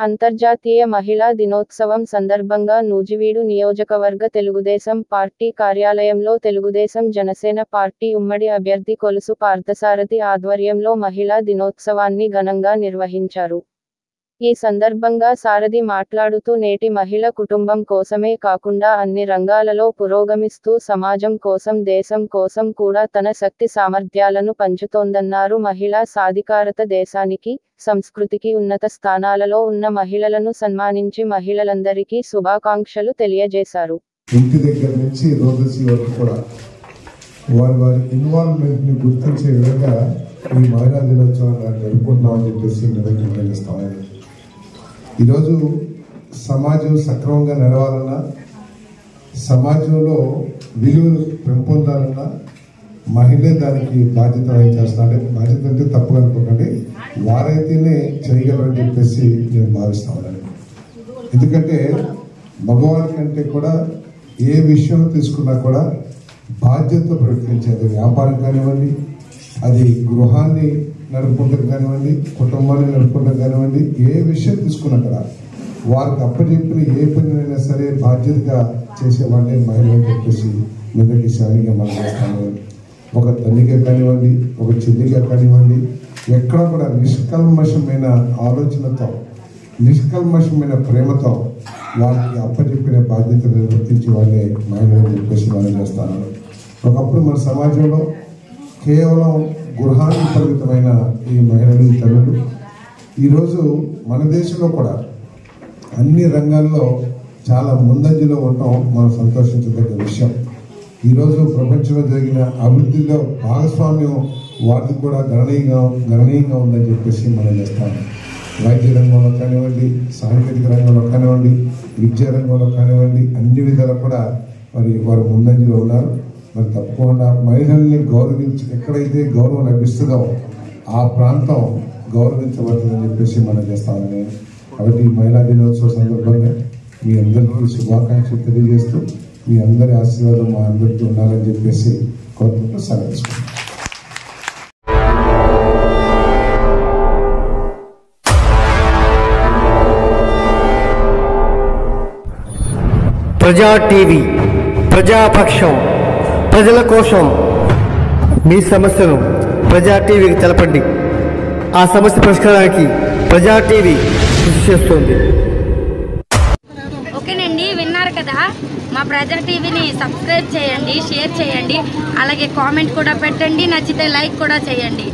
అంతర్జాతీయ మహిళా దినోత్సవం సందర్భంగా నూజివీడు నియోజకవర్గ తెలుగుదేశం పార్టీ కార్యాలయంలో తెలుగుదేశం జనసేన పార్టీ ఉమ్మడి అభ్యర్థి కొలుసు పార్థసారథి ఆధ్వర్యంలో మహిళా దినోత్సవాన్ని ఘనంగా నిర్వహించారు. ఈ సందర్భంగా సారథి మాట్లాడుతూ నేటి మహిళ కుటుంబం కోసమే కాకుండా అన్ని రంగాలలో పురోగమిస్తూ సమాజం కోసం దేశం కోసం కూడా తన శక్తి సామర్థ్యాలను పంచుతోందన్నారు. మహిళా సాధికారత దేశానికి, సంస్కృతికి ఉన్నత స్థానాలలో ఉన్న మహిళలను సన్మానించి మహిళలందరికీ శుభాకాంక్షలు తెలియజేశారు. ఇంటి దగ్గర నుంచి రోదసి వరకు కూడా వారి ఇన్వాల్వ్మెంట్ ని గుర్తించే విధంగా ఈ మహిళా దినోత్సవాన్ని జరుపుకుంటున్నామని చెప్పేసి నిర్వహిస్తామని. ఈరోజు సమాజం సక్రమంగా నడవాలన్నా, సమాజంలో విలువలు పెంపొందాలన్నా మహిళే దానికి బాధ్యత వహించాల్సిన, బాధ్యత అంటే తప్పుగా అనుకోకండి, వారైతేనే చేయగలరని చెప్పేసి నేను భావిస్తాను. ఎందుకంటే మగవారి కంటే కూడా ఏ విషయం తీసుకున్నా కూడా బాధ్యత ప్రకటించేది. వ్యాపారం కానివ్వండి, అది గృహాన్ని నడుపుకుంటారు కానివ్వండి, కుటుంబాన్ని నడుపుకుంటారు కానివ్వండి, ఏ విషయం తీసుకున్నా కూడా వారికి అప్పచెప్పిన ఏ పనినైనా సరే బాధ్యతగా చేసేవాడిని మహిళ అని చెప్పేసి మీదకి శానిగా మనం చేస్తాను. ఒక తల్లిగా కానివ్వండి, ఒక చెల్లిగా కానివ్వండి, ఎక్కడ కూడా నిష్కల్మషమైన ఆలోచనతో, నిష్కల్మషమైన ప్రేమతో వారికి అప్పచెప్పిన బాధ్యతను నిర్వర్తించే వాళ్ళే మహిళ అని చెప్పేసి మనం చేస్తాను. ఒకప్పుడు మన సమాజంలో కేవలం గృహానికి పరిమితమైన ఈ మహిళలు, తల్లులు ఈరోజు మన దేశంలో కూడా అన్ని రంగాల్లో చాలా ముందంజలో ఉండటం మనం సంతోషించదగ్గ విషయం. ఈరోజు ప్రపంచంలో జరిగిన అభివృద్ధిలో భాగస్వామ్యం వారికి కూడా గణనీయంగా ఉందని చెప్పేసి మనం చేస్తాము. వైద్య రంగంలో కానివ్వండి, సాంకేతిక రంగంలో కానివ్వండి, విద్యా రంగంలో కానివ్వండి, అన్ని విధాలు కూడా వారు ముందంజలో ఉన్నారు. మరి తప్పకుండా మహిళల్ని ఎక్కడైతే గౌరవం లభిస్తుందో ఆ ప్రాంతం గౌరవించబడుతుందని చెప్పేసి మనం చేస్తామని. కాబట్టి ఈ మహిళా దినోత్సవ సందర్భంగా మీ అందరికీ శుభాకాంక్షలు తెలియజేస్తూ మీ అందరి ఆశీర్వాదం మా అందరికీ ఉండాలని చెప్పేసి కోరుకుంటూ సెలవు. ప్రజా టీవీ, ప్రజాపక్షం, ప్రజల కోసం. మీ సమస్యను ప్రజా టీవీకి తెలపండి. ఆ సమస్య పరిష్కారానికి ప్రజా టీవీ కృషి చేస్తుంది. ఓకేనండి, విన్నారు కదా. మా ప్రజా టీవీని సబ్స్క్రైబ్ చేయండి, షేర్ చేయండి, అలాగే కామెంట్ కూడా పెట్టండి, నచ్చితే లైక్ కూడా చేయండి.